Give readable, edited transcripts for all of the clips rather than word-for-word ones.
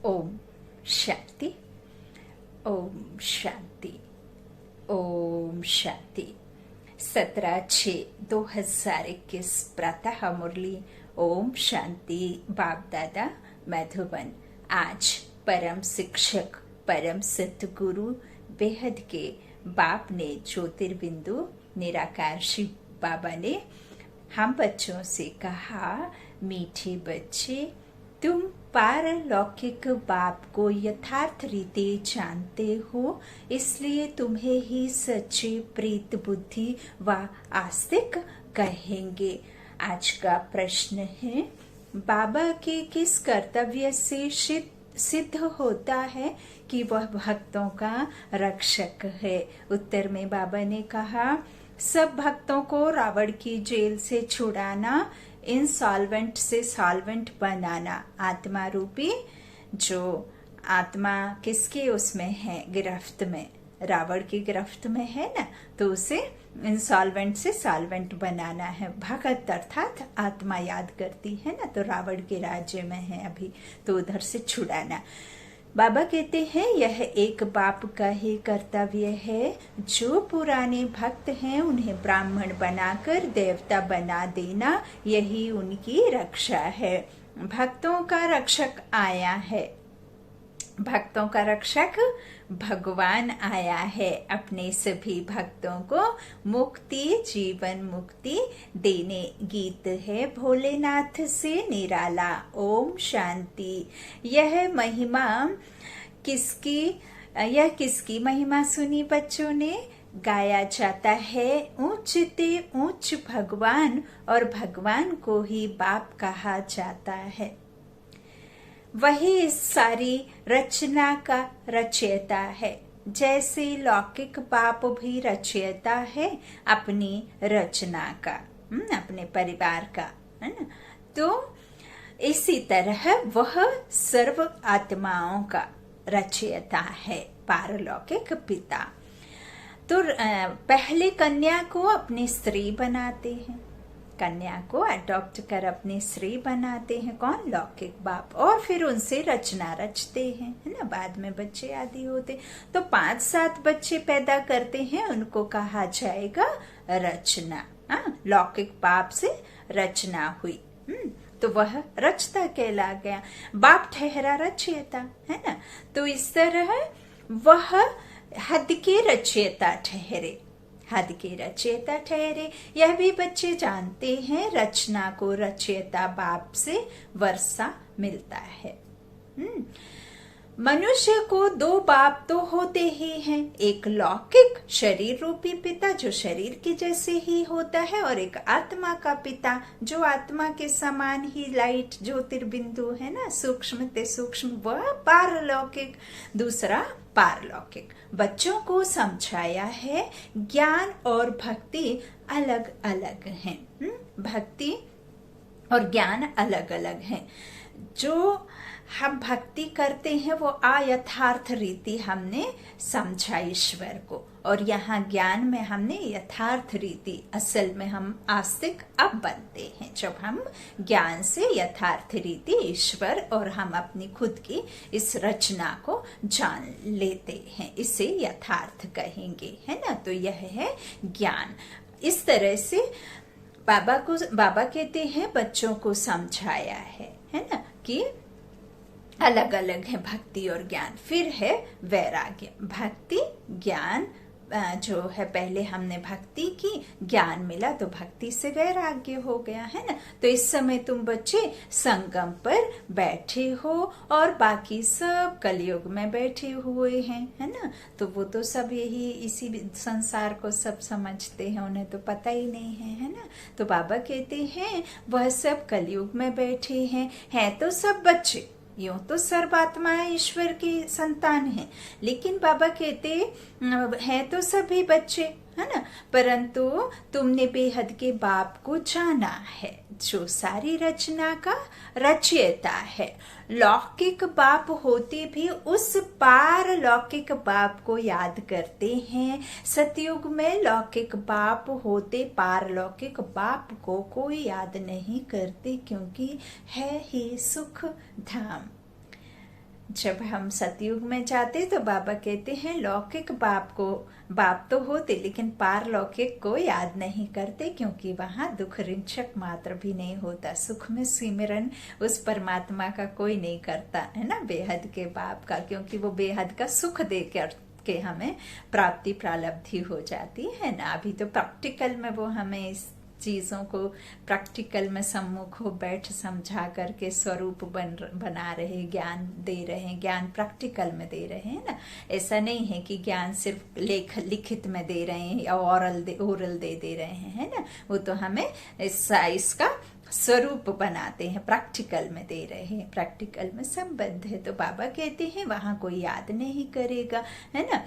ओम शांति। ओम शांति। ओम शांति। 17/6/2021 प्रातः मुरली। ओम शांति। बाप दादा मधुबन। आज परम शिक्षक परम सतगुरु बेहद के बाप ने ज्योतिर्बिंदु निराकार शिव बाबा ने हम बच्चों से कहा, मीठे बच्चे, तुम पारलौकिक बाप को यथार्थ रीति जानते हो, इसलिए तुम्हें ही सच्चे प्रीत बुद्धि व आस्तिक कहेंगे। आज का प्रश्न है, बाबा के किस कर्तव्य से सिद्ध होता है कि वह भक्तों का रक्षक है? उत्तर में बाबा ने कहा, सब भक्तों को रावण की जेल से छुड़ाना, इंसॉल्वेंट से सॉल्वेंट बनाना। आत्मा रूपी जो आत्मा किसके उसमें है? गिरफ्त में, रावण की गिरफ्त में है ना, तो उसे इंसॉल्वेंट से सॉल्वेंट बनाना है। भगत अर्थात आत्मा याद करती है ना, तो रावण के राज्य में है अभी, तो उधर से छुड़ाना। बाबा कहते हैं, यह एक बाप का ही कर्तव्य है। जो पुराने भक्त हैं उन्हें ब्राह्मण बनाकर देवता बना देना, यही उनकी रक्षा है। भक्तों का रक्षक आया है, भक्तों का रक्षक भगवान आया है। अपने सभी भक्तों को मुक्ति, जीवन मुक्ति देने। गीत है भोलेनाथ से निराला। ओम शांति। यह किसकी महिमा सुनी बच्चों ने? गाया जाता है, ऊंच ते ऊंच भगवान, और भगवान को ही बाप कहा जाता है। वही इस सारी रचना का रचयिता है। जैसे लौकिक बाप भी रचयिता है अपनी रचना का, अपने परिवार का, है ना। तो इसी तरह वह सर्व आत्माओं का रचयिता है, पारलौकिक पिता। तो पहले कन्या को अपनी स्त्री बनाते हैं, कन्या को अडॉप्ट कर अपनी स्त्री बनाते हैं। कौन? लौकिक बाप। और फिर उनसे रचना रचते हैं, है ना। बाद में बच्चे आदि होते, तो 5-7 बच्चे पैदा करते हैं, उनको कहा जाएगा रचना। लौकिक बाप से रचना हुई, तो वह रचता कहला गया। बाप ठहरा रचयिता, है ना। तो इस तरह वह हद के रचयिता ठहरे, हद के रचयिता ठहरे। यह भी बच्चे जानते हैं, रचना को रचयिता बाप से वर्षा मिलता है। मनुष्य को 2 बाप तो होते ही हैं, एक लौकिक शरीर रूपी पिता जो शरीर के जैसे ही होता है, और एक आत्मा का पिता जो आत्मा के समान ही लाइट ज्योतिर्बिंदु है ना, सूक्ष्म ते सूक्ष्म, वह पारलौकिक। दूसरा पारलौकिक। बच्चों को समझाया है, ज्ञान और भक्ति अलग अलग हैं। भक्ति और ज्ञान अलग अलग हैं। जो हम भक्ति करते हैं वो अयथार्थ रीति हमने समझा ईश्वर को, और यहाँ ज्ञान में हमने यथार्थ रीति, असल में हम आस्तिक अब बनते हैं जब हम ज्ञान से यथार्थ रीति ईश्वर और हम अपनी खुद की इस रचना को जान लेते हैं, इसे यथार्थ कहेंगे, है ना। तो यह है ज्ञान। इस तरह से बाबा कहते हैं बच्चों को समझाया है ना, कि अलग अलग है भक्ति और ज्ञान। फिर है वैराग्य। भक्ति ज्ञान जो है, पहले हमने भक्ति की, ज्ञान मिला तो भक्ति से वैराग्य हो गया, है ना। तो इस समय तुम बच्चे संगम पर बैठे हो और बाकी सब कलयुग में बैठे हुए हैं, है ना। तो वो तो सब यही इसी संसार को सब समझते हैं, उन्हें तो पता ही नहीं है ना। तो बाबा कहते हैं वह सब कलयुग में बैठे हैं तो सब बच्चे, यूं तो सर्वात्मा ईश्वर की संतान है, लेकिन बाबा कहते हैं तो सभी बच्चे, है ना। परंतु तुमने बेहद के बाप को जाना है, जो सारी रचना का रचयिता है। लौकिक बाप होते भी उस पारलौकिक बाप को याद करते हैं। सतयुग में लौकिक बाप होते पारलौकिक बाप को कोई याद नहीं करते, क्योंकि है ही सुख धाम। जब हम सतयुग में जाते तो बाबा कहते हैं लौकिक बाप तो होते लेकिन पारलौकिक को याद नहीं करते, क्योंकि वहां दुख रिंचक मात्र भी नहीं होता। सुख में सिमरन उस परमात्मा का कोई नहीं करता है ना, बेहद के बाप का, क्योंकि वो बेहद का सुख देकर के हमें प्राप्ति प्रालब्धि हो जाती है ना। अभी तो प्रैक्टिकल में वो हमें इस चीजों को प्रैक्टिकल में सम्मुख हो बैठ समझा करके स्वरूप बना रहे, ज्ञान दे रहे, ज्ञान प्रैक्टिकल में दे रहे हैं ना। ऐसा नहीं है कि ज्ञान सिर्फ लिखित में दे रहे हैं या ओरल दे रहे हैं, है ना। वो तो हमें इसका स्वरूप बनाते हैं, प्रैक्टिकल में दे रहे हैं, प्रैक्टिकल में संबंध है। तो बाबा कहते हैं वहां कोई याद नहीं करेगा, है ना,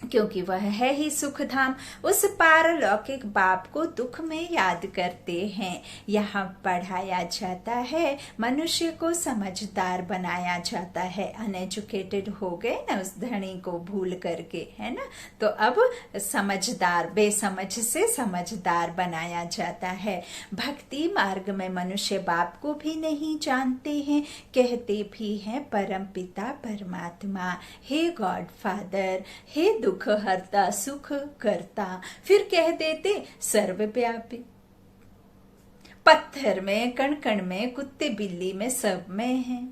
क्योंकि वह है ही सुख धाम। उस पारलौकिक बाप को दुख में याद करते हैं। यहाँ पढ़ाया जाता है, मनुष्य को समझदार बनाया जाता है। अनएजुकेटेड हो गए ना, उस धनी को भूल करके, है ना, तो अब समझदार, बेसमझ से समझदार बनाया जाता है। भक्ति मार्ग में मनुष्य बाप को भी नहीं जानते हैं, कहते भी हैं परम पिता परमात्मा, हे गॉड फादर, हे दुख हरता सुख करता, फिर कह देते सर्वव्यापी। पत्थर में, कण कण में, कुत्ते बिल्ली में, सब में है।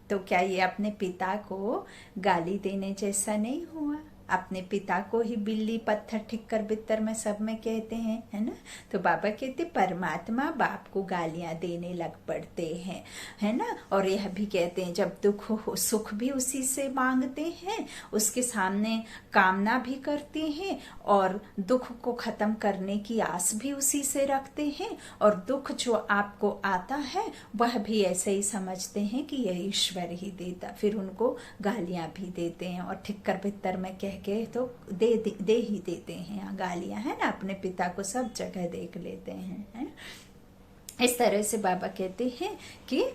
तो क्या ये अपने पिता को गाली देने जैसा नहीं हुआ? अपने पिता को ही बिल्ली, पत्थर, ठिक्कर, बित्तर में सब में कहते हैं, है ना। तो बाबा कहते परमात्मा बाप को गालियां देने लग पड़ते हैं, है ना। और यह भी कहते हैं जब दुख हो सुख भी उसी से मांगते हैं, उसके सामने कामना भी करते हैं, और दुख को खत्म करने की आस भी उसी से रखते हैं। और दुख जो आपको आता है वह भी ऐसे ही समझते हैं कि यह ईश्वर ही देता, फिर उनको गालियां भी देते हैं। और ठिक्कर बित्तर में कह के तो दे ही देते हैं गालियां, है ना। अपने पिता को सब जगह देख लेते हैं, है? इस तरह से बाबा कहते हैं कि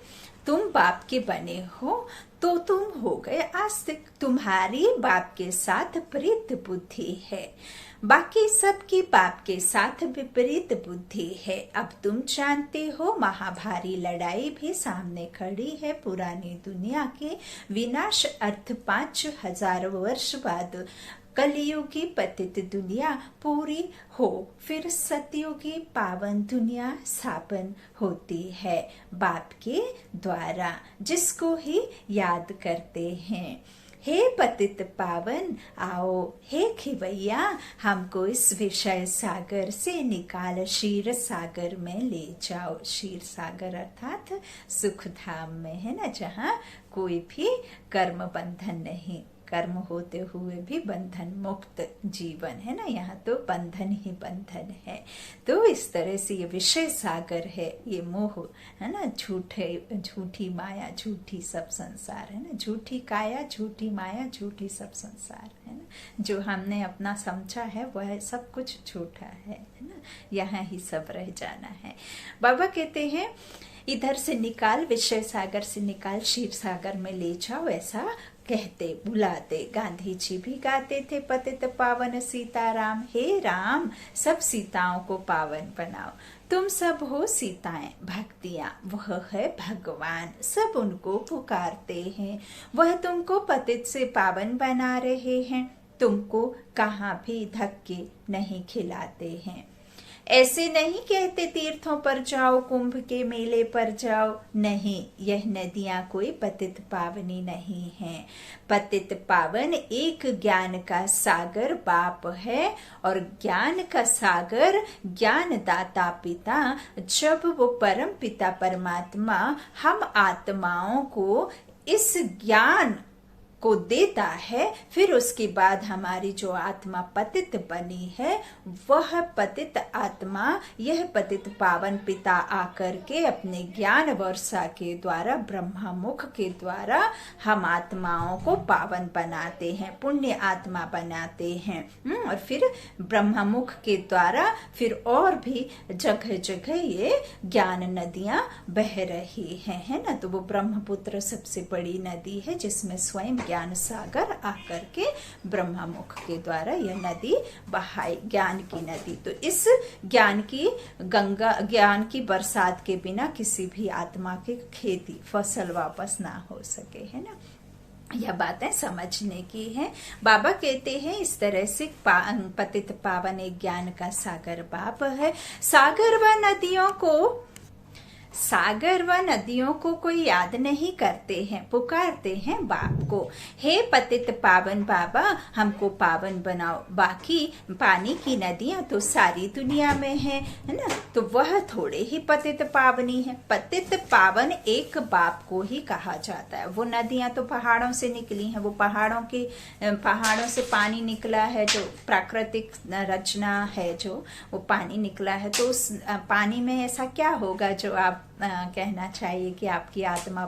तुम बाप के बने हो तो तुम हो गए आस्तिक, तुम्हारी बाप के साथ प्रीत बुद्धि है, बाकी सबकी बाप के साथ विपरीत बुद्धि है। अब तुम जानते हो महाभारी लड़ाई भी सामने खड़ी है। पुरानी दुनिया के विनाश अर्थ 5000 वर्ष बाद कलयुगी पतित दुनिया पूरी हो, फिर सतयुगी पावन दुनिया स्थापन होती है बाप के द्वारा, जिसको ही याद करते हैं। हे पतित पावन आओ, हे खिवैया हमको इस विषय सागर से निकाल क्षीर सागर में ले जाओ। क्षीर सागर अर्थात सुख धाम में, है ना, जहाँ कोई भी कर्म बंधन नहीं, कर्म होते हुए भी बंधन मुक्त जीवन, है ना। यहाँ तो बंधन ही बंधन है। तो इस तरह से ये विषय सागर है, ये मोह, है ना, झूठी माया, झूठी सब संसार, है ना, झूठी काया, झूठी माया, झूठी सब संसार, है ना। जो हमने अपना समझा है वह सब कुछ झूठा है ना। यहाँ ही सब रह जाना है। बाबा कहते हैं इधर से निकाल, विषय सागर से निकाल, क्षीर सागर में ले जाओ, ऐसा कहते बुलाते। गांधी जी भी गाते थे पतित पावन सीताराम, हे राम सब सीताओं को पावन बनाओ। तुम सब हो सीताएं, भक्तियां, वह है भगवान, सब उनको पुकारते हैं। वह तुमको पतित से पावन बना रहे हैं, तुमको कहाँ भी धक्के नहीं खिलाते हैं। ऐसे नहीं कहते तीर्थों पर जाओ, कुंभ के मेले पर जाओ, नहीं, यह नदियां कोई पतित पावनी नहीं है। पतित पावन एक ज्ञान का सागर बाप है, और ज्ञान का सागर ज्ञान दाता पिता। जब वो परम पिता परमात्मा हम आत्माओं को इस ज्ञान को देता है, फिर उसके बाद हमारी जो आत्मा पतित बनी है, वह पतित आत्मा, यह पतित पावन पिता आकर के अपने ज्ञान वर्षा के द्वारा, ब्रह्मा मुख के द्वारा हम आत्माओं को पावन बनाते हैं, पुण्य आत्मा बनाते हैं। और फिर ब्रह्मा मुख के द्वारा फिर और भी जगह जगह ये ज्ञान नदियां बह रही हैं, है ना। तो वो ब्रह्मपुत्र सबसे बड़ी नदी है, जिसमें स्वयं ज्ञान सागर आकर के ब्रह्मा मुख के द्वारा यह नदी बहाई, ज्ञान की नदी। तो इस ज्ञान की गंगा, ज्ञान की बरसात के बिना किसी भी आत्मा की खेती, फसल वापस ना हो सके, है ना। यह बातें समझने की हैं। बाबा कहते हैं इस तरह से पतित पावन एक ज्ञान का सागर बाप है। सागर व नदियों को कोई याद नहीं करते हैं, पुकारते हैं बाप को, हे पतित पावन बाबा हमको पावन बनाओ। बाकी पानी की नदियां तो सारी दुनिया में है ना, तो वह थोड़े ही पतित पावनी है। पतित पावन एक बाप को ही कहा जाता है। वो नदियां तो पहाड़ों से निकली हैं, वो पहाड़ों से पानी निकला है, जो प्राकृतिक रचना है, जो वो पानी निकला है। तो उस पानी में ऐसा क्या होगा जो आप कहना चाहिए कि आपकी आत्मा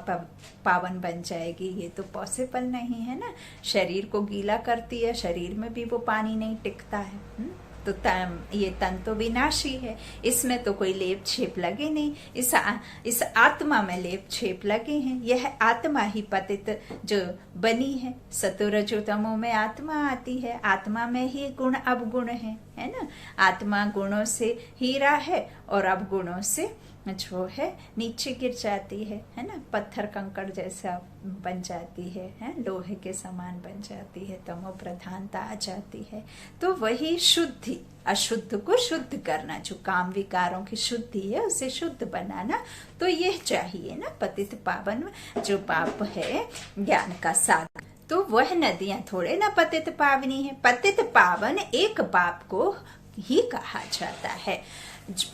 पावन बन जाएगी? ये तो पॉसिबल नहीं है ना। शरीर को गीला करती है, शरीर में भी वो पानी नहीं टिकता है। तो ये तन तो विनाशी है, इसमें तो कोई लेप छेप लगे नहीं। इस आत्मा में लेप छेप लगे हैं। यह आत्मा ही पतित जो बनी है। सतोरजो तमो में आत्मा आती है, आत्मा में ही गुण अवगुण है ना। आत्मा गुणों से हीरा है और अवगुणों से जो है नीचे गिर जाती है ना। पत्थर कंकड़ जैसा बन जाती है, लोहे के समान बन जाती है, तमो प्रधानता आ जाती है। तो वही शुद्धि, अशुद्ध को शुद्ध करना, जो काम विकारों की शुद्धि है उसे शुद्ध बनाना, तो यह चाहिए ना। पतित पावन जो बाप है ज्ञान का सागर, तो वह नदियां थोड़े ना पतित पावनी है। पतित पावन एक बाप को ही कहा जाता है।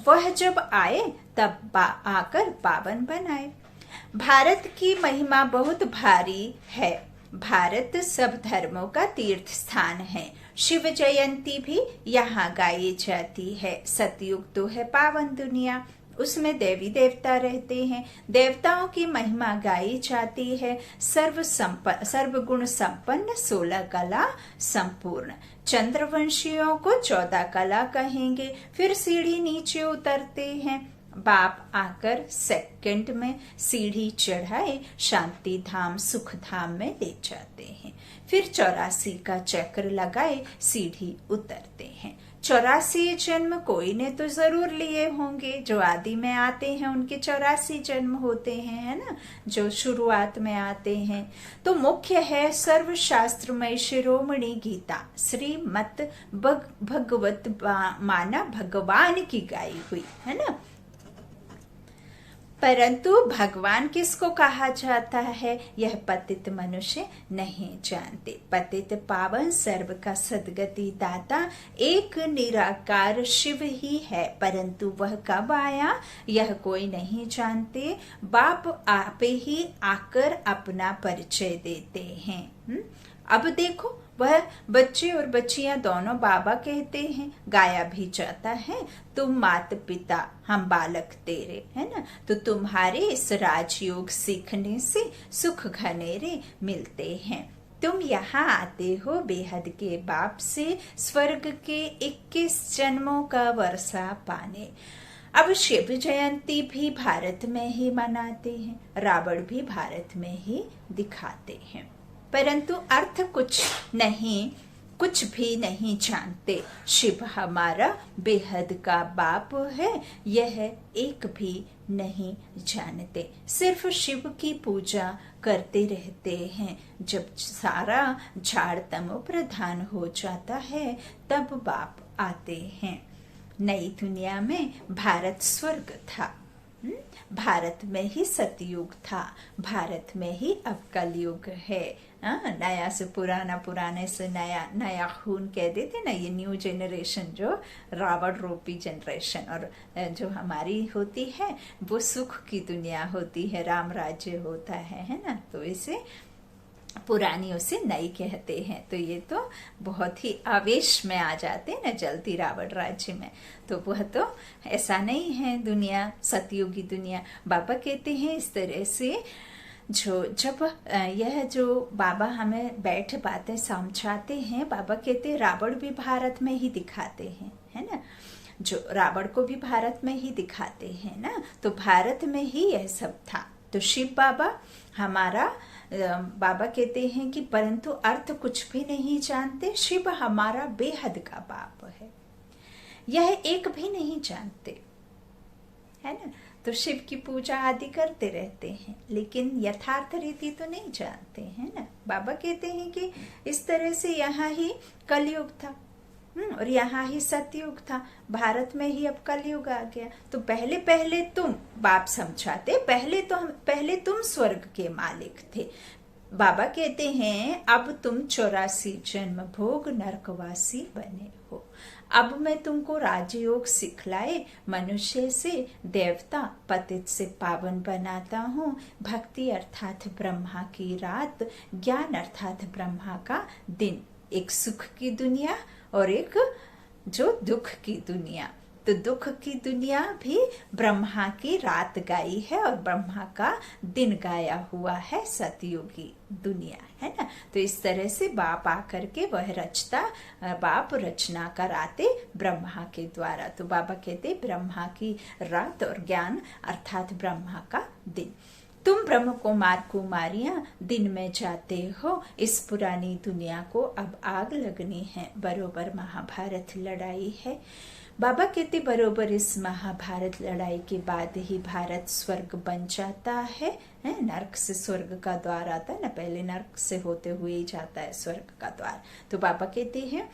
वह जब आए तब आकर पावन बनाए। भारत की महिमा बहुत भारी है। भारत सब धर्मों का तीर्थ स्थान है। शिव जयंती भी यहाँ गाई जाती है। सतयुग तो है पावन दुनिया, उसमें देवी देवता रहते हैं। देवताओं की महिमा गाई जाती है। सर्व गुण संपन्न, 16 कला संपूर्ण। चंद्रवंशियों को 14 कला कहेंगे। फिर सीढ़ी नीचे उतरते हैं। बाप आकर सेकंड में सीढ़ी चढ़ाए शांति धाम सुख धाम में ले जाते हैं। फिर 84 का चक्र लगाए सीढ़ी उतरते हैं। 84 जन्म कोई ने तो जरूर लिए होंगे। जो आदि में आते हैं उनके 84 जन्म होते हैं, है ना, जो शुरुआत में आते हैं। तो मुख्य है सर्वशास्त्रमय शिरोमणि गीता, श्रीमत भगवत माना भगवान की गाई हुई, है ना। परंतु भगवान किसको कहा जाता है, यह पतित मनुष्य नहीं जानते। पतित पावन सर्व का सद्गति दाता एक निराकार शिव ही है, परंतु वह कब आया यह कोई नहीं जानते। बाप आपे ही आकर अपना परिचय देते हैं। अब देखो, वह बच्चे और बच्चियां दोनों बाबा कहते हैं। गाया भी जाता है, तुम मात पिता हम बालक तेरे, है ना। तो तुम्हारे इस राजयोग सीखने से सुख घनेरे मिलते हैं। तुम यहाँ आते हो बेहद के बाप से, स्वर्ग के 21 जन्मों का वर्षा पाने। अब शिव जयंती भी भारत में ही मनाते हैं, रावण भी भारत में ही दिखाते हैं, परंतु अर्थ कुछ भी नहीं जानते। शिव हमारा बेहद का बाप है, यह एक भी नहीं जानते। सिर्फ शिव की पूजा करते रहते हैं। जब सारा झाड़ तमो प्रधान हो जाता है तब बाप आते हैं। नई दुनिया में भारत स्वर्ग था। भारत में ही सतयुग था, भारत में ही अब कलयुग है। नया से पुराना, पुराने से नया, नया खून कह देते ना, ये न्यू जनरेशन जो रावण रूपी जनरेशन, और जो हमारी होती है वो सुख की दुनिया होती है, राम राज्य होता है ना। तो इसे पुरानी उसे नई कहते हैं। तो ये तो बहुत ही आवेश में आ जाते हैं ना जल्दी रावण राज्य में। तो वह तो ऐसा नहीं है दुनिया, सतयुगी दुनिया। बाबा कहते हैं इस तरह से जब यह जो बाबा हमें बैठ बातें समझाते हैं, बाबा कहते हैं रावण भी भारत में ही दिखाते हैं, है ना। जो रावण को भी भारत में ही दिखाते हैं ना, तो भारत में ही यह सब था। तो शिव बाबा हमारा, बाबा कहते हैं कि परंतु अर्थ कुछ भी नहीं जानते। शिव हमारा बेहद का बाप है, यह एक भी नहीं जानते, है ना। तो शिव की पूजा आदि करते रहते हैं, लेकिन यथार्थ रीति तो नहीं जानते हैं ना। बाबा कहते हैं कि इस तरह से यहाँ ही कलयुग था और यहाँ ही सतयुग था, भारत में ही अब कलयुग आ गया। तो पहले पहले तुम, बाप समझाते, पहले तुम स्वर्ग के मालिक थे। बाबा कहते हैं अब तुम 84 जन्म भोग नरकवासी बने हो। अब मैं तुमको राजयोग सिखलाए मनुष्य से देवता, पतित से पावन बनाता हूँ। भक्ति अर्थात ब्रह्मा की रात, ज्ञान अर्थात ब्रह्मा का दिन। एक सुख की दुनिया और एक जो दुख की दुनिया। तो दुख की दुनिया भी ब्रह्मा की रात गाई है और ब्रह्मा का दिन गाया हुआ है सतयुगी दुनिया, है ना। तो इस तरह से बाप आकर के वह रचता, बाप रचना कराते ब्रह्मा के द्वारा। तो बाबा कहते ब्रह्मा की रात और ज्ञान अर्थात ब्रह्मा का दिन। तुम ब्रह्म कुमारियां दिन में जाते हो, इस पुरानी दुनिया को अब आग लगनी है। बरोबर महाभारत लड़ाई है। बाबा कहते बरोबर इस महाभारत लड़ाई के बाद ही भारत स्वर्ग बन जाता है। नर्क से स्वर्ग का द्वार आता है ना, पहले नर्क से होते हुए ही जाता है स्वर्ग का द्वार। तो बाबा कहते हैं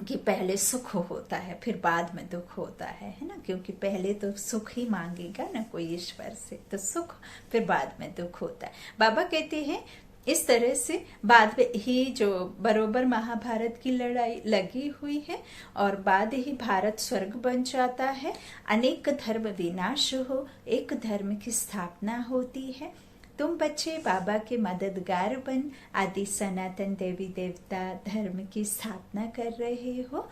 कि पहले सुख होता है फिर बाद में दुख होता है ना, क्योंकि पहले तो सुख ही मांगेगा ना कोई ईश्वर से, तो सुख फिर बाद में दुख होता है। बाबा कहते हैं इस तरह से बाद में ही जो बरोबर महाभारत की लड़ाई लगी हुई है और बाद ही भारत स्वर्ग बन जाता है। अनेक धर्म विनाश हो, एक धर्म की स्थापना होती है। तुम बच्चे बाबा के मददगार बन आदि सनातन देवी देवता धर्म की स्थापना कर रहे हो।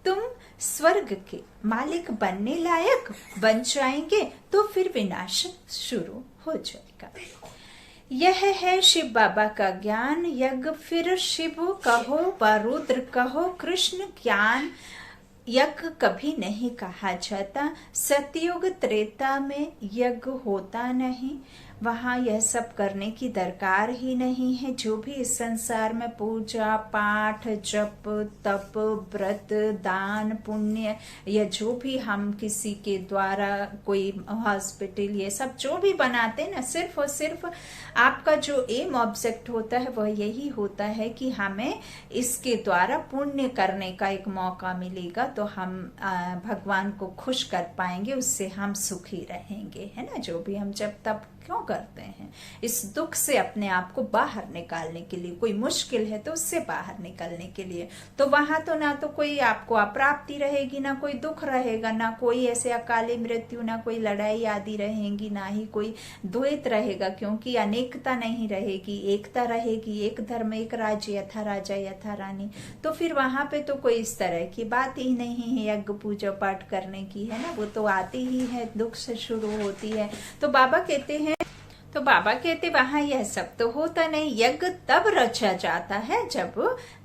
तुम स्वर्ग के मालिक बनने लायक बन जाएंगे तो फिर विनाश शुरू हो जाएगा। यह है शिव बाबा का ज्ञान यज्ञ। फिर शिव कहो व रुद्र कहो, कृष्ण ज्ञान यज्ञ कभी नहीं कहा जाता। सतयुग त्रेता में यज्ञ होता नहीं, वहां यह सब करने की दरकार ही नहीं है। जो भी इस संसार में पूजा पाठ जप तप व्रत दान पुण्य या जो भी हम किसी के द्वारा कोई हॉस्पिटल ये सब जो भी बनाते हैं ना, सिर्फ और सिर्फ आपका जो एम ऑब्जेक्ट होता है वह यही होता है कि हमें इसके द्वारा पुण्य करने का एक मौका मिलेगा तो हम भगवान को खुश कर पाएंगे, उससे हम सुखी रहेंगे, है ना। जो भी हम जब तब क्यों करते हैं, इस दुख से अपने आप को बाहर निकालने के लिए। कोई मुश्किल है तो उससे बाहर निकलने के लिए। तो वहां तो ना तो कोई आपको अप्राप्ति रहेगी, ना कोई दुख रहेगा, ना कोई ऐसे अकाली मृत्यु, ना कोई लड़ाई आदि रहेगी, ना ही कोई द्वैत रहेगा, क्योंकि अनेकता नहीं रहेगी, एकता रहेगी। एक धर्म एक राज्य, यथा राजा यथा रानी। तो फिर वहां पे तो कोई इस तरह की बात ही नहीं है यज्ञ पूजा पाठ करने की, है ना। वो तो आती ही है, दुख से शुरू होती है। तो बाबा कहते वहां यह सब तो होता नहीं। यज्ञ तब रचा जाता है जब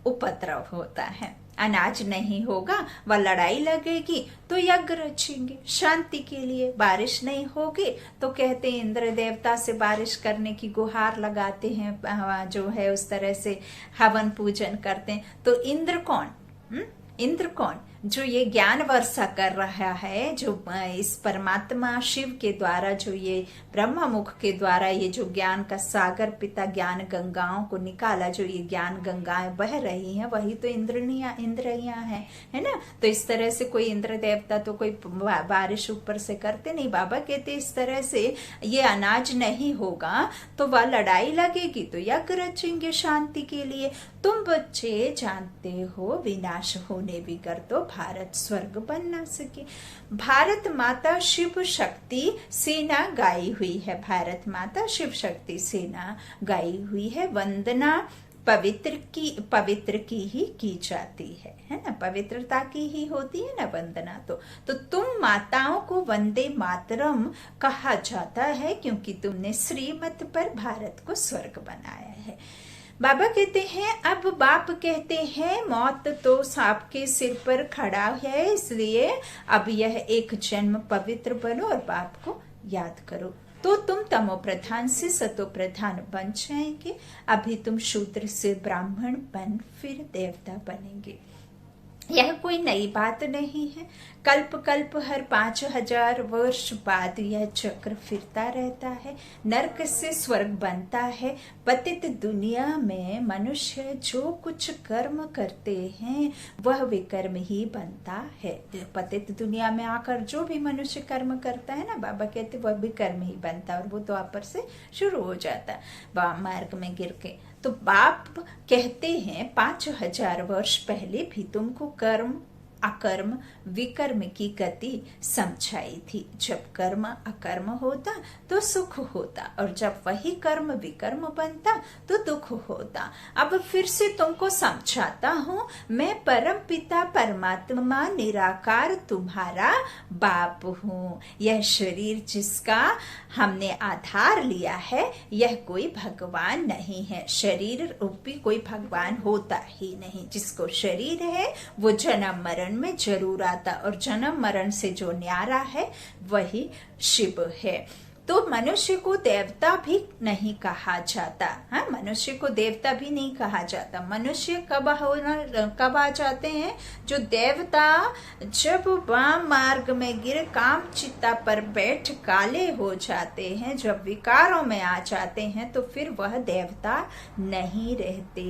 उपद्रव होता है। अनाज नहीं होगा व लड़ाई लगेगी तो यज्ञ रचेंगे शांति के लिए। बारिश नहीं होगी तो कहते हैं इंद्र देवता से बारिश करने की गुहार लगाते हैं, जो है उस तरह से हवन पूजन करते हैं। तो इंद्र कौन जो ये ज्ञान वर्षा कर रहा है, जो इस परमात्मा शिव के द्वारा, जो ये ब्रह्म मुख के द्वारा ये जो ज्ञान का सागर पिता ज्ञान गंगाओं को निकाला, जो ये ज्ञान गंगाएं बह रही हैं, वही तो इंद्रियां हैं, है ना। तो इस तरह से कोई इंद्र देवता तो कोई बारिश ऊपर से करते नहीं। बाबा कहते इस तरह से ये अनाज नहीं होगा तो वह लड़ाई लगेगी तो यज्ञ रचेंगे शांति के लिए। तुम बच्चे जानते हो विनाश होने बिगर तो भारत स्वर्ग बन ना सके। भारत माता शिव शक्ति सेना गाई हुई है, भारत माता शिव शक्ति सेना गाई हुई है। वंदना पवित्र की ही की जाती है ना, पवित्रता की ही होती है ना वंदना। तो तुम माताओं को वंदे मातरम कहा जाता है क्योंकि तुमने श्रीमत पर भारत को स्वर्ग बनाया है। बाबा कहते हैं, अब बाप कहते हैं मौत तो सांप के सिर पर खड़ा है, इसलिए अब यह एक जन्म पवित्र बनो और बाप को याद करो तो तुम तमो प्रधान से सतो प्रधान बन जाएंगे। अभी तुम शूद्र से ब्राह्मण बन फिर देवता बनेंगे। यह कोई नई बात नहीं है। कल्प कल्प हर 5000 वर्ष बाद यह चक्र फिरता रहता है। नरक से स्वर्ग बनता है। पतित दुनिया में मनुष्य जो कुछ कर्म करते हैं वह विकर्म ही बनता है। पतित दुनिया में आकर जो भी मनुष्य कर्म करता है ना, बाबा कहते वह भी कर्म ही बनता है, और वो तो द्वापर से शुरू हो जाता है वाम मार्ग में गिर के। तो बाप कहते हैं 5000 वर्ष पहले भी तुमको कर्म अकर्म विकर्म की गति समझाई थी। जब कर्म अकर्म होता तो सुख होता, और जब वही कर्म विकर्म बनता तो दुख होता। अब फिर से तुमको समझाता हूँ, मैं परम पिता परमात्मा निराकार तुम्हारा बाप हूँ। यह शरीर जिसका हमने आधार लिया है यह कोई भगवान नहीं है। शरीर रूपी कोई भगवान होता ही नहीं। जिसको शरीर है वो जन्म मरण में जरूर आता, और जन्म मरण से जो न्यारा है वही शिव है। तो मनुष्य को देवता भी नहीं कहा जाता। हाँ, मनुष्य को देवता भी नहीं कहा जाता। मनुष्य कब आ जाते हैं? जो देवता जब वाम मार्ग में गिर काम चित्ता पर बैठ काले हो जाते हैं, जब विकारों में आ जाते हैं, तो फिर वह देवता नहीं रहते,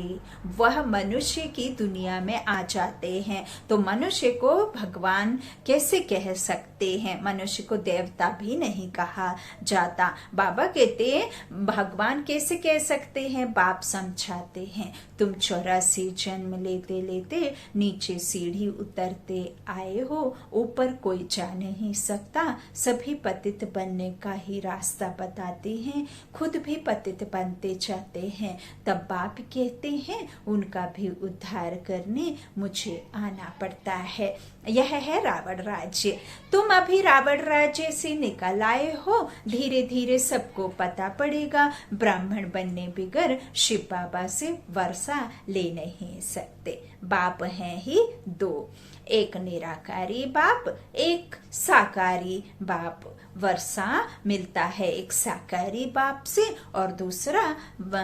वह मनुष्य की दुनिया में आ जाते हैं। तो मनुष्य को भगवान कैसे कह सकते हैं? मनुष्य को देवता भी नहीं कहा जाता। बाबा कहते हैं भगवान कैसे कह सकते हैं? बाप समझाते हैं, तुम 84 जन्म लेते लेते नीचे सीढ़ी उतरते आए हो, ऊपर कोई जा नहीं सकता। सभी पतित बनने का ही रास्ता बताते हैं, खुद भी पतित बनते जाते हैं। तब बाप कहते हैं उनका भी उद्धार करने मुझे आना पड़ता है। यह है रावण राज्य। तुम अभी रावण राज्य से निकल आए हो, धीरे धीरे सबको पता पड़ेगा। ब्राह्मण बनने बिगर शिव बाबा से वर्षा ले नहीं सकते। बाप हैं ही दो, एक निराकारी बाप, एक साकारी बाप। वर्षा मिलता है एक साकारी बाप से, और दूसरा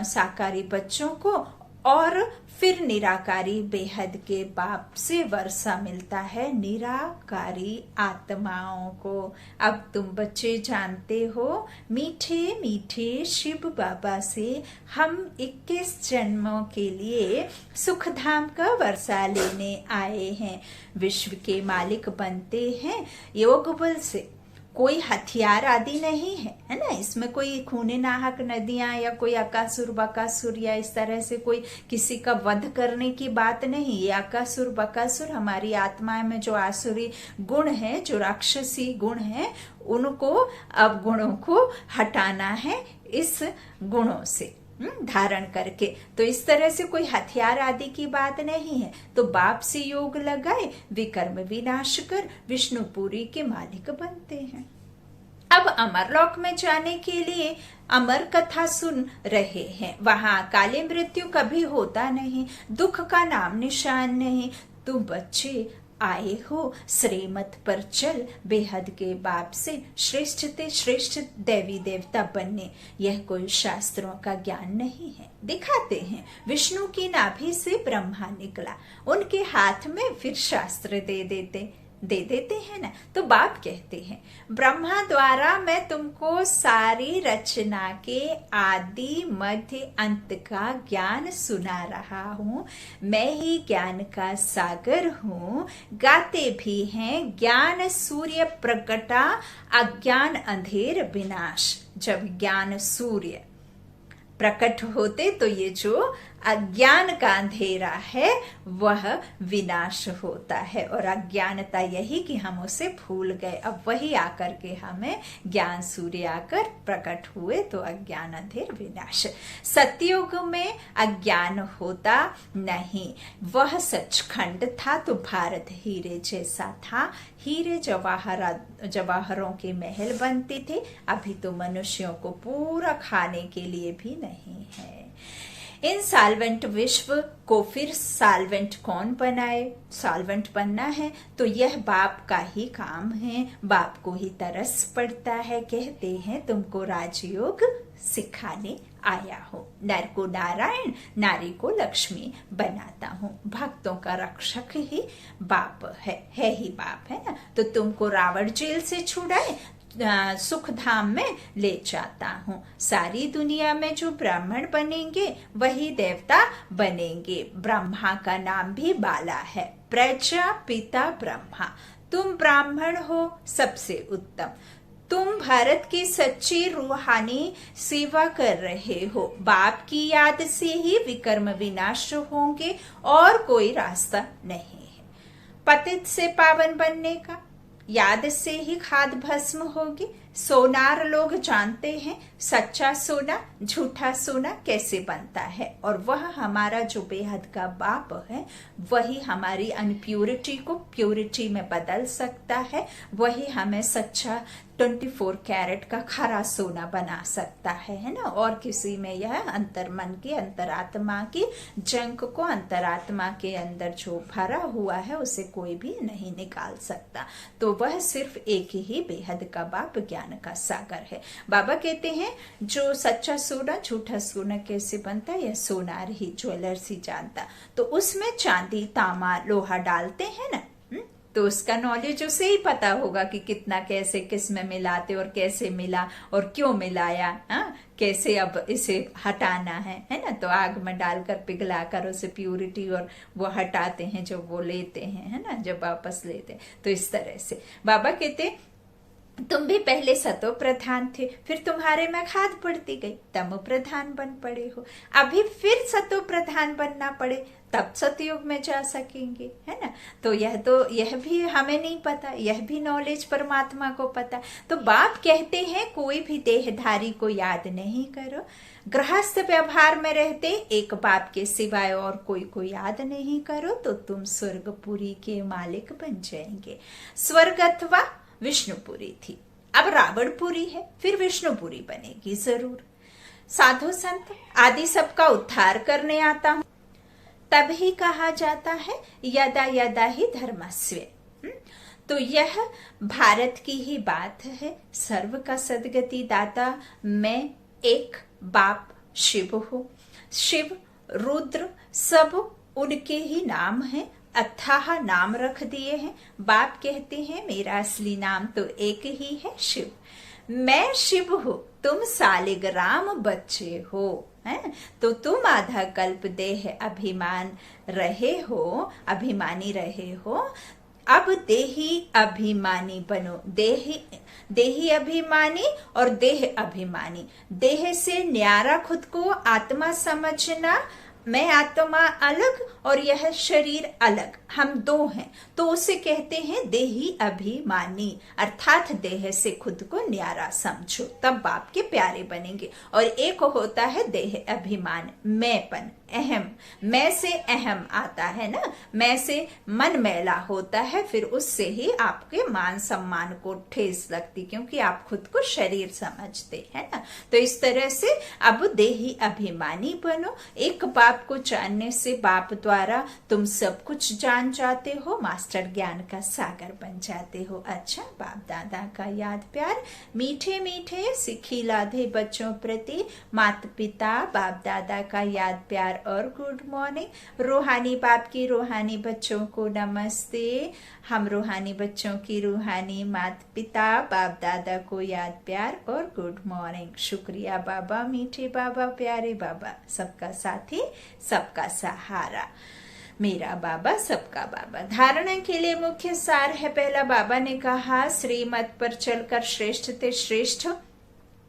साकारी बच्चों को, और फिर निराकारी बेहद के बाप से वर्षा मिलता है निराकारी आत्माओं को। अब तुम बच्चे जानते हो, मीठे मीठे शिव बाबा से हम 21 जन्मों के लिए सुख धाम का वर्षा लेने आए हैं। विश्व के मालिक बनते हैं योग बल से। कोई हथियार आदि नहीं है ना इसमें। कोई खूने नाहक नदियां या कोई अकासुर बकासुर या इस तरह से कोई किसी का वध करने की बात नहीं। ये अकासुर बकासुर हमारी आत्मा में जो आसुरी गुण है, जो राक्षसी गुण है, उनको अब गुणों को हटाना है इस गुणों से धारण करके। तो इस तरह से कोई हथियार आदि की बात नहीं है। तो बाप से योग लगाए, विकर्म विनाश कर विष्णुपुरी के मालिक बनते हैं। अब अमरलोक में जाने के लिए अमर कथा सुन रहे हैं। वहां काली मृत्यु कभी होता नहीं, दुख का नाम निशान नहीं। तुम बच्चे आए हो श्रीमत पर चल, बेहद के बाप से श्रेष्ठ ते श्रेष्ठ देवी देवता बनने। यह कोई शास्त्रों का ज्ञान नहीं है। दिखाते हैं विष्णु की नाभि से ब्रह्मा निकला, उनके हाथ में फिर शास्त्र दे देते हैं ना। तो बाप कहते हैं ब्रह्मा द्वारा मैं तुमको सारी रचना के आदि मध्य अंत का ज्ञान सुना रहा हूँ। मैं ही ज्ञान का सागर हूँ। गाते भी हैं ज्ञान सूर्य प्रकटा, अज्ञान अंधेर विनाश। जब ज्ञान सूर्य प्रकट होते तो ये जो अज्ञान का अंधेरा है वह विनाश होता है। और अज्ञानता यही कि हम उसे भूल गए, अब वही आकर के हमें ज्ञान सूर्य आकर प्रकट हुए तो अज्ञान अंधेर विनाश। सतयुग में अज्ञान होता नहीं, वह सचखंड था तो भारत हीरे जैसा था। हीरे जवाहरों के महल बनते थे, अभी तो मनुष्यों को पूरा खाने के लिए भी नहीं है। इन सॉल्वेंट विश्व को फिर सॉल्वेंट कौन बनाए? सॉल्वेंट बनना है तो यह बाप का ही काम है। बाप को ही तरस पड़ता है। कहते हैं तुमको राजयोग सिखाने आया हूँ। नर को नारायण, नारी को लक्ष्मी बनाता हूँ। भक्तों का रक्षक ही बाप है ही बाप, है ना। तो तुमको रावण जेल से छुड़ाए, सुख धाम में ले जाता हूँ। सारी दुनिया में जो ब्राह्मण बनेंगे वही देवता बनेंगे। ब्रह्मा का नाम भी बाला है, प्रजापिता ब्रह्मा। तुम ब्राह्मण हो सबसे उत्तम। तुम भारत की सच्ची रूहानी सेवा कर रहे हो। बाप की याद से ही विकर्म विनाश होंगे और कोई रास्ता नहीं है। पतित से पावन बनने का याद से ही खाद भस्म होगी। सोनार लोग जानते हैं सच्चा सोना झूठा सोना कैसे बनता है, और वह हमारा जो बेहद का बाप है वही हमारी अनप्योरिटी को प्योरिटी में बदल सकता है। वही हमें सच्चा 24 कैरेट का खरा सोना बना सकता है ना। और किसी में यह अंतर्मन की अंतरात्मा की जंक को अंतरात्मा के अंदर जो भरा हुआ है उसे कोई भी नहीं निकाल सकता। तो वह सिर्फ एक ही बेहद का बाप ज्ञान का सागर है। बाबा कहते हैं जो सच्चा सोना झूठा सोना कैसे बनता है यह सोनार ही ज्वेलर्स ही जानता। तो उसमें चांदी तांबा लोहा डालते हैं ना, तो उसका नॉलेज उसे ही पता होगा कि कितना कैसे किस में मिलाते और कैसे मिला और क्यों मिलाया, कैसे अब इसे हटाना है ना। तो आग में डालकर पिघलाकर उसे प्यूरिटी और वो हटाते हैं जो वो लेते हैं, है ना, जब वापस लेते हैं। तो इस तरह से बाबा कहते तुम भी पहले सतो प्रधान थे, फिर तुम्हारे में खाद पड़ती गई, तमो प्रधान बन पड़े हो। अभी फिर सतो प्रधान बनना पड़े तब सतयुग में जा सकेंगे, है ना। तो यह भी हमें नहीं पता, यह भी नॉलेज परमात्मा को पता। तो बाप कहते हैं कोई भी देहधारी को याद नहीं करो। गृहस्थ व्यवहार में रहते एक बाप के सिवाय और कोई को याद नहीं करो तो तुम स्वर्गपुरी के मालिक बन जाएंगे। स्वर्ग अथवा विष्णुपुरी थी, अब रावणपुरी है, फिर विष्णुपुरी बनेगी जरूर। साधु संत आदि सबका उद्धार करने आता हूं, तभी कहा जाता है यदा यदा ही धर्मस्व। तो यह भारत की ही बात है। सर्व का सदगति दाता मैं एक बाप शिव हूं। शिव रुद्र सब उनके ही नाम है, अथाह नाम रख दिए हैं। बाप कहते हैं मेरा असली नाम तो एक ही है, शिव। मैं शिव हूं, तुम सालिग्राम बच्चे हो, हैं? तो तुम आधा कल्प देह अभिमान रहे हो, अभिमानी रहे हो। अब देही अभिमानी बनो। देही अभिमानी और देह अभिमानी। देह से न्यारा खुद को आत्मा समझना, मैं आत्मा अलग और यह शरीर अलग, हम दो हैं, तो उसे कहते हैं देही अभिमानी। अर्थात देह से खुद को न्यारा समझो, तब बाप के प्यारे बनेंगे। और एक होता है देह अभिमान, मैंपन, अहम। मैं से अहम आता है ना, मैं से मन मैला होता है, फिर उससे ही आपके मान सम्मान को ठेस लगती, क्योंकि आप खुद को शरीर समझते हैं ना। तो इस तरह से अब देही अभिमानी बनो। एक बाप को जानने से बाप द्वारा तुम सब कुछ जान जाते हो, मास्टर ज्ञान का सागर बन जाते हो। अच्छा, बाप दादा का याद प्यार मीठे मीठे सिखी लाधे बच्चों प्रति, माता पिता बाप दादा का याद प्यार और गुड मॉर्निंग। रूहानी बाप की रूहानी बच्चों को नमस्ते। हम रूहानी बच्चों की रूहानी माता पिता बाप दादा को याद प्यार और गुड मॉर्निंग। शुक्रिया बाबा, मीठे बाबा, प्यारे बाबा, सबका साथी सबका सहारा, मेरा बाबा सबका बाबा। धारणा के लिए मुख्य सार है। पहला, बाबा ने कहा श्रीमत पर चलकर श्रेष्ठ ते श्रेष्ठ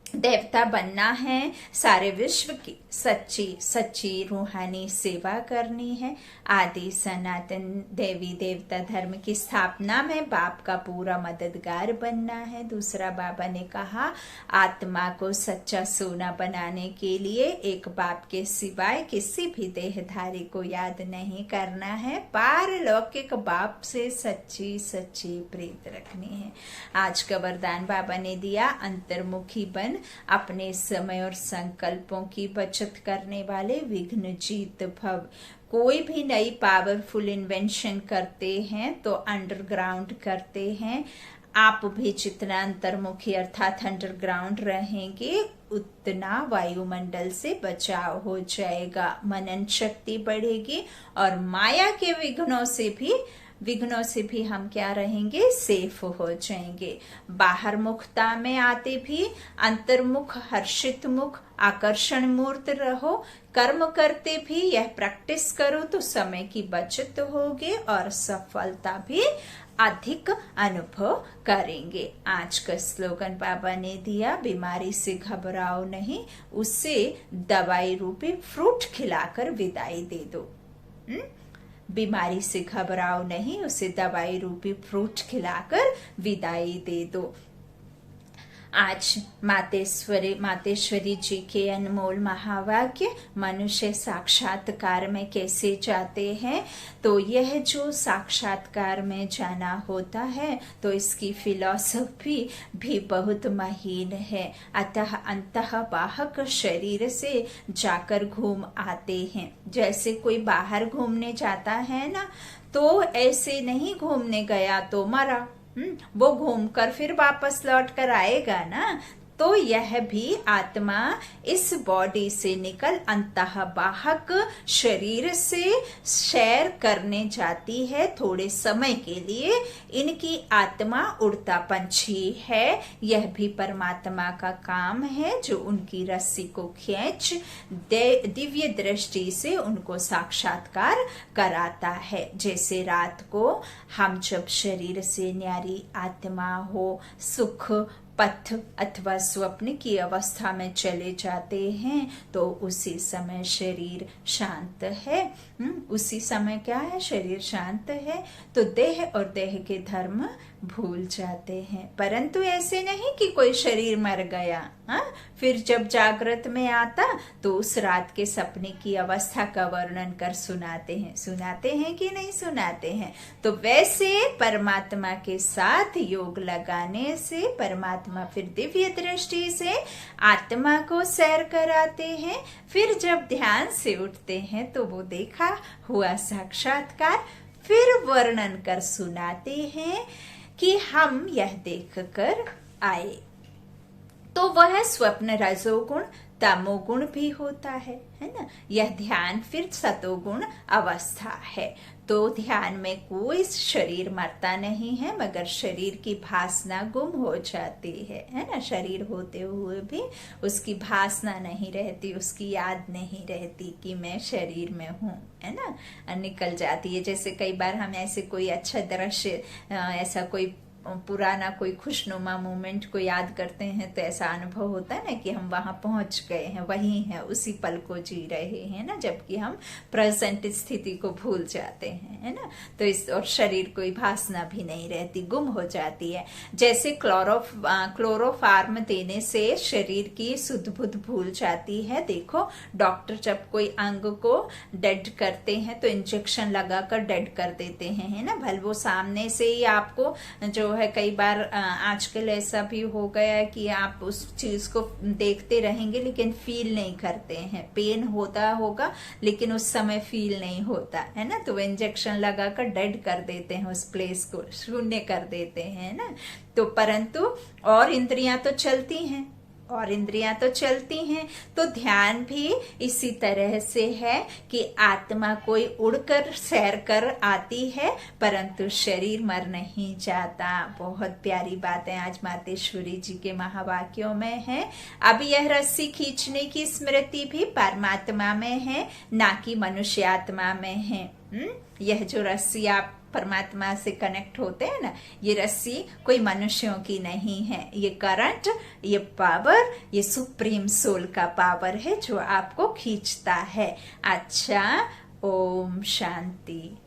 देवता बनना है, सारे विश्व की सच्ची सच्ची रूहानी सेवा करनी है। आदि सनातन देवी देवता धर्म की स्थापना में बाप का पूरा मददगार बनना है। दूसरा, बाबा ने कहा आत्मा को सच्चा सोना बनाने के लिए एक बाप के सिवाय किसी भी देहधारी को याद नहीं करना है। पारलौकिक बाप से सच्ची सच्ची प्रीत रखनी है। आज का वरदान बाबा ने दिया, अंतर्मुखी बन, अपने समय और संकल्पों की बचत करने वाले, विघ्न जीत भव। कोई भी नई पावरफुल इन्वेंशन करते हैं तो अंडरग्राउंड करते हैं, आप भी जितना अंतर्मुखी अर्थात अंडरग्राउंड रहेंगे उतना वायुमंडल से बचाव हो जाएगा, मनन शक्ति बढ़ेगी और माया के विघ्नों से भी हम क्या रहेंगे, सेफ हो जाएंगे। बाहर मुखता में आते भी अंतर्मुख हर्षित मुख आकर्षण मूर्त रहो। कर्म करते भी यह प्रैक्टिस करो तो समय की बचत होगी और सफलता भी अधिक अनुभव करेंगे। आज का स्लोगन बाबा ने दिया, बीमारी से घबराओ नहीं, उसे दवाई रूपी फ्रूट खिलाकर विदाई दे दो। बीमारी से घबराओ नहीं, उसे दवाई रूपी फ्रूट खिलाकर विदाई दे दो। आज मातेश्वरी जी के अनमोल महावाक्य, मनुष्य साक्षात्कार में कैसे जाते हैं, तो यह जो साक्षात्कार में जाना होता है तो इसकी फिलॉसफी भी बहुत महीन है। अतः अंतः बाहक शरीर से जाकर घूम आते हैं। जैसे कोई बाहर घूमने जाता है ना, तो ऐसे नहीं घूमने गया तो मरा, वो घूमकर फिर वापस लौट कर आएगा ना। तो यह भी आत्मा इस बॉडी से निकल अंतः बाहक शरीर से सैर करने जाती है थोड़े समय के लिए। इनकी आत्मा उड़ता पंछी है, यह भी परमात्मा का काम है जो उनकी रस्सी को खींच दिव्य दृष्टि से उनको साक्षात्कार कराता है। जैसे रात को हम जब शरीर से न्यारी आत्मा हो सुख पथ अथवा स्वप्न की अवस्था में चले जाते हैं तो उसी समय शरीर शांत है। उसी समय क्या है, शरीर शांत है तो देह और देह के धर्म भूल जाते हैं। परंतु ऐसे नहीं कि कोई शरीर मर गया, फिर जब जागृत में आता तो उस रात के सपने की अवस्था का वर्णन कर सुनाते हैं कि नहीं सुनाते हैं। तो वैसे परमात्मा के साथ योग लगाने से परमात्मा फिर दिव्य दृष्टि से आत्मा को सैर कराते हैं। फिर जब ध्यान से उठते हैं तो वो देखा हुआ साक्षात्कार फिर वर्णन कर सुनाते हैं कि हम यह देख कर आए। तो वह स्वप्न रजोगुण तमोगुण भी होता है ना। यह ध्यान फिर सतोगुण अवस्था है। तो ध्यान में कोई शरीर मरता नहीं है मगर शरीर की भासना गुम हो जाती है ना। शरीर होते हुए भी उसकी भासना नहीं रहती, उसकी याद नहीं रहती कि मैं शरीर में हूँ, है ना, निकल जाती है। जैसे कई बार हम ऐसे कोई अच्छा दृश्य, ऐसा कोई पुराना कोई खुशनुमा मोमेंट को याद करते हैं तो ऐसा अनुभव होता है ना कि हम वहां पहुंच गए हैं, वही हैं, उसी पल को जी रहे हैं ना, जबकि हम प्रेजेंट स्थिति को भूल जाते हैं, है ना। तो इस और शरीर कोई भासना भी नहीं रहती, गुम हो जाती है। जैसे क्लोरोफार्म देने से शरीर की सुध बुध भूल जाती है। देखो डॉक्टर जब कोई अंग को डेड करते हैं तो इंजेक्शन लगाकर डेड कर देते हैं, है ना। भले वो सामने से ही आपको जो है, कई बार आजकल ऐसा भी हो गया है कि आप उस चीज को देखते रहेंगे लेकिन फील नहीं करते हैं। पेन होता होगा लेकिन उस समय फील नहीं होता है ना। तो वो इंजेक्शन लगाकर डेड कर देते हैं, उस प्लेस को शून्य कर देते हैं ना। तो परंतु और इंद्रियां तो चलती हैं, तो ध्यान भी इसी तरह से है कि आत्मा कोई उड़कर सैर कर आती है परंतु शरीर मर नहीं जाता। बहुत प्यारी बातें आज मातेश्वरी जी के महावाक्यों में है। अब यह रस्सी खींचने की स्मृति भी परमात्मा में है, ना कि मनुष्य आत्मा में है। यह जो रस्सी आप परमात्मा से कनेक्ट होते हैं ना, ये रस्सी कोई मनुष्यों की नहीं है। ये करंट, ये पावर, ये सुप्रीम सोल का पावर है जो आपको खींचता है। अच्छा, ओम शांति।